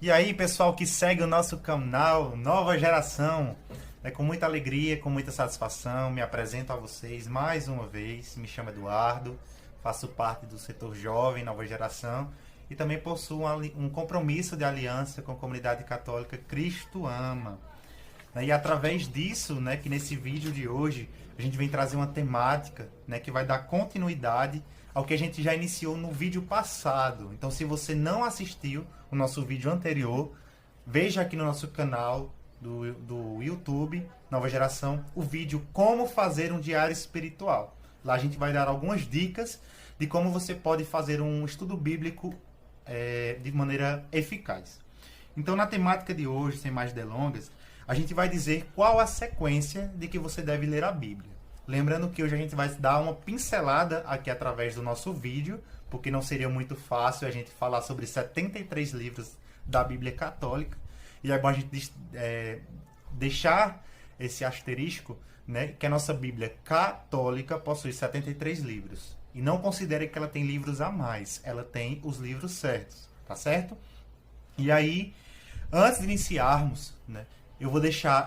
E aí, pessoal que segue o nosso canal Nova Geração, é com muita alegria, com muita satisfação, me apresento a vocês mais uma vez. Me chamo Eduardo, faço parte do setor jovem Nova Geração e também possuo um compromisso de aliança com a comunidade católica Cristo Ama. E através disso, né, que nesse vídeo de hoje a gente vem trazer uma temática, né, que vai dar continuidade ao que a gente já iniciou no vídeo passado. Então, se você não assistiu o nosso vídeo anterior, veja aqui no nosso canal do YouTube, Nova Geração, o vídeo Como Fazer um Diário Espiritual. Lá a gente vai dar algumas dicas de como você pode fazer um estudo bíblico de maneira eficaz. Então, na temática de hoje, sem mais delongas, a gente vai dizer qual a sequência de que você deve ler a Bíblia. Lembrando que hoje a gente vai dar uma pincelada aqui através do nosso vídeo, porque não seria muito fácil a gente falar sobre 73 livros da Bíblia Católica. E é bom a gente deixar esse asterisco, né, que a nossa Bíblia Católica possui 73 livros. E não considere que ela tem livros a mais, ela tem os livros certos, tá certo? E aí, antes de iniciarmos, né,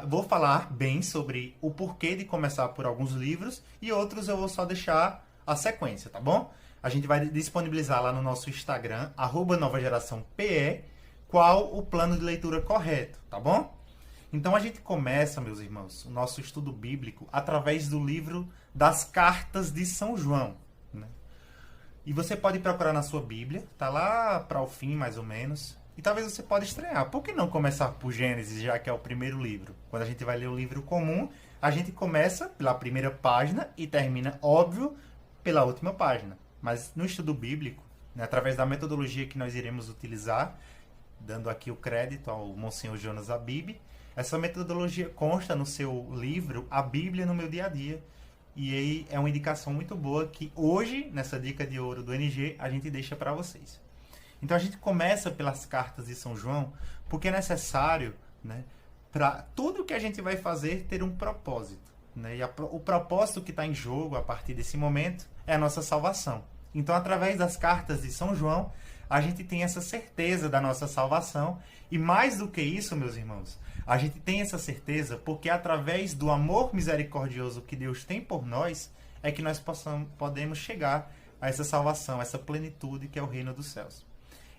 vou falar bem sobre o porquê de começar por alguns livros e outros eu vou só deixar a sequência, tá bom? A gente vai disponibilizar lá no nosso Instagram, @NovaGeraçãoPE, qual o plano de leitura correto, tá bom? Então a gente começa, meus irmãos, o nosso estudo bíblico através do livro das Cartas de São João, né? E você pode procurar na sua Bíblia, tá lá para o fim, mais ou menos. E talvez você pode estranhar. Por que não começar por Gênesis, já que é o primeiro livro? Quando a gente vai ler o livro comum, a gente começa pela primeira página e termina, óbvio, pela última página. Mas no estudo bíblico, né, através da metodologia que nós iremos utilizar, dando aqui o crédito ao Monsenhor Jonas Abib, essa metodologia consta no seu livro A Bíblia no Meu Dia a Dia. E aí é uma indicação muito boa que hoje, nessa dica de ouro do NG, a gente deixa para vocês. Então a gente começa pelas cartas de São João, porque é necessário, né, para tudo que a gente vai fazer ter um propósito. Né? E o propósito que está em jogo a partir desse momento é a nossa salvação. Então, através das cartas de São João, a gente tem essa certeza da nossa salvação. E mais do que isso, meus irmãos, a gente tem essa certeza porque através do amor misericordioso que Deus tem por nós, é que nós podemos chegar a essa salvação, a essa plenitude que é o reino dos céus.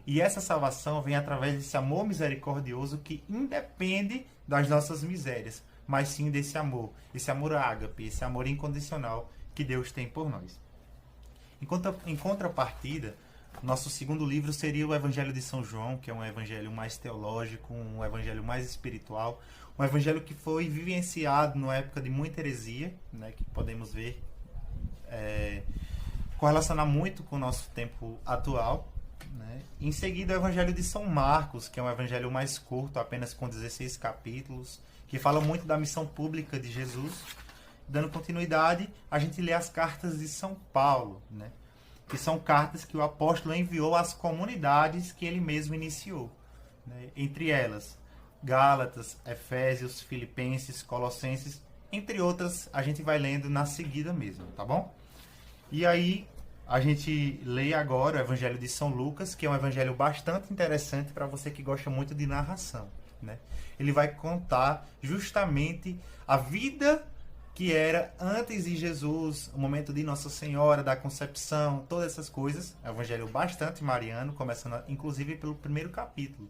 E essa salvação vem através desse amor misericordioso que independe das nossas misérias, mas sim desse amor, esse amor ágape, esse amor incondicional que Deus tem por nós. Em contrapartida, nosso segundo livro seria o Evangelho de São João, que é um evangelho mais teológico, um evangelho mais espiritual, um evangelho que foi vivenciado numa época de muita heresia, né, que podemos ver correlacionar muito com o nosso tempo atual. Né? Em seguida, o Evangelho de São Marcos, que é um evangelho mais curto, apenas com 16 capítulos, que fala muito da missão pública de Jesus. Dando continuidade, a gente lê as cartas de São Paulo, né? Que são cartas que o apóstolo enviou às comunidades que ele mesmo iniciou. Né? Entre elas, Gálatas, Efésios, Filipenses, Colossenses, entre outras, a gente vai lendo na seguida mesmo, tá bom? E aí, a gente lê agora o Evangelho de São Lucas, que é um evangelho bastante interessante para você que gosta muito de narração. Né? Ele vai contar justamente a vida que era antes de Jesus, o momento de Nossa Senhora, da concepção, todas essas coisas. É um evangelho bastante mariano, começando inclusive pelo primeiro capítulo.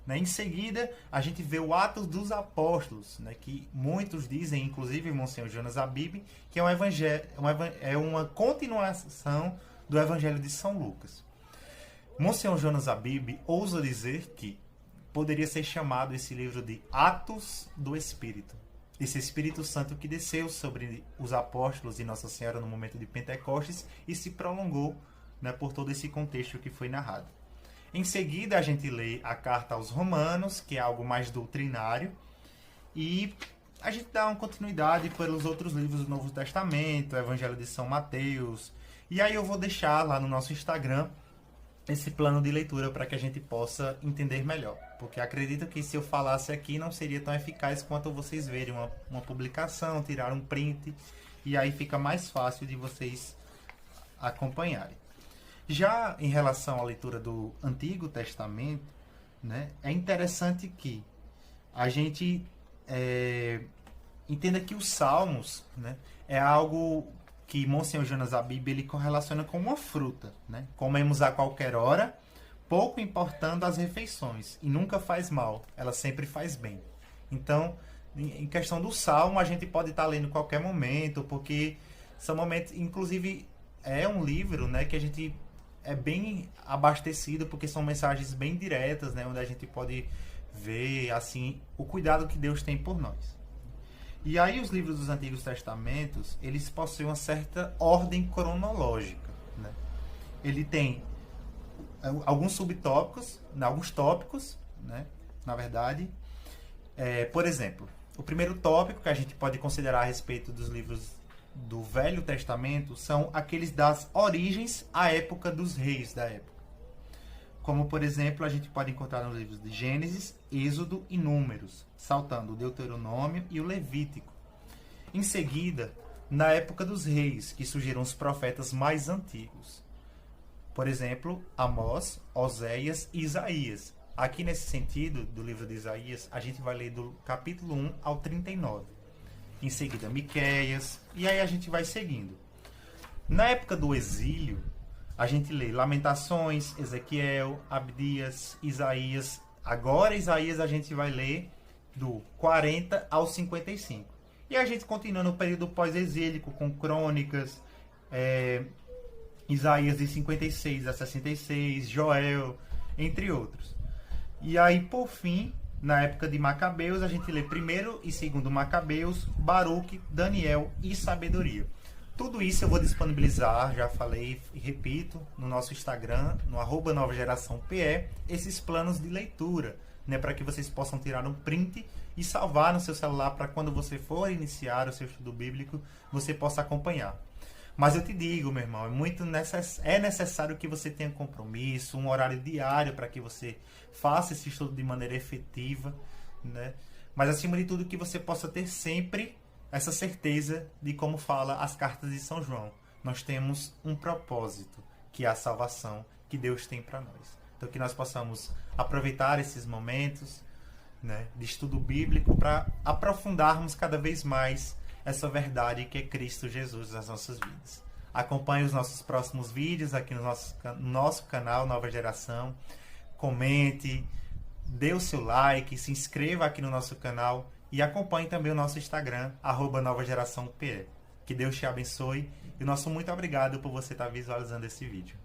Né? Em seguida, a gente vê o Atos dos Apóstolos, né? Que muitos dizem, inclusive Monsenhor Jonas Abib, que é um evangelho, é uma continuação do Evangelho de São Lucas. Monsenhor Jonas Abib ousa dizer que poderia ser chamado esse livro de Atos do Espírito. Esse Espírito Santo que desceu sobre os apóstolos e Nossa Senhora no momento de Pentecostes e se prolongou, né, por todo esse contexto que foi narrado. Em seguida, a gente lê a carta aos Romanos, que é algo mais doutrinário, e a gente dá uma continuidade pelos outros livros do Novo Testamento, o Evangelho de São Mateus, e aí eu vou deixar lá no nosso Instagram esse plano de leitura para que a gente possa entender melhor. Porque acredito que se eu falasse aqui não seria tão eficaz quanto vocês verem uma publicação, tirar um print, e aí fica mais fácil de vocês acompanharem. Já em relação à leitura do Antigo Testamento, né, é interessante que a gente entenda que os Salmos, né, é algo que Monsenhor Jonas Abib ele correlaciona com uma fruta, né? Comemos a qualquer hora, pouco importando as refeições, e nunca faz mal, ela sempre faz bem. Então, em questão do Salmo, a gente pode estar lendo em qualquer momento, porque são momentos, inclusive é um livro, né, que a gente é bem abastecido, porque são mensagens bem diretas, né, onde a gente pode ver assim o cuidado que Deus tem por nós. E aí os livros dos Antigos Testamentos, eles possuem uma certa ordem cronológica, né? Ele tem alguns subtópicos, alguns tópicos, né? Na verdade, por exemplo, o primeiro tópico que a gente pode considerar a respeito dos livros do Velho Testamento são aqueles das origens à época dos reis da época. Como, por exemplo, a gente pode encontrar nos livros de Gênesis, Êxodo e Números, saltando o Deuteronômio e o Levítico. Em seguida, na época dos reis, que surgiram os profetas mais antigos. Por exemplo, Amós, Oséias e Isaías. Aqui nesse sentido, do livro de Isaías, a gente vai ler do capítulo 1 ao 39. Em seguida, Miqueias, e aí a gente vai seguindo. Na época do exílio, a gente lê Lamentações, Ezequiel, Abdias, Isaías. Agora, Isaías, a gente vai ler do 40 ao 55. E a gente continua no período pós-exílico, com Crônicas, Isaías de 56 a 66, Joel, entre outros. E aí, por fim, na época de Macabeus, a gente lê primeiro e segundo Macabeus, Baruque, Daniel e Sabedoria. Tudo isso eu vou disponibilizar, já falei e repito, no nosso Instagram, no @NovaGeraçãoPE, esses planos de leitura, né, para que vocês possam tirar um print e salvar no seu celular para quando você for iniciar o seu estudo bíblico, você possa acompanhar. Mas eu te digo, meu irmão, é necessário que você tenha compromisso, um horário diário para que você faça esse estudo de maneira efetiva, né? Mas acima de tudo que você possa ter sempre essa certeza de como fala as cartas de São João. Nós temos um propósito, que é a salvação que Deus tem para nós. Então que nós possamos aproveitar esses momentos, né, de estudo bíblico para aprofundarmos cada vez mais essa verdade que é Cristo Jesus nas nossas vidas. Acompanhe os nossos próximos vídeos aqui no nosso canal Nova Geração. Comente, dê o seu like, se inscreva aqui no nosso canal e acompanhe também o nosso Instagram, @NovaGeraçãoPE. Que Deus te abençoe e o nosso muito obrigado por você estar visualizando esse vídeo.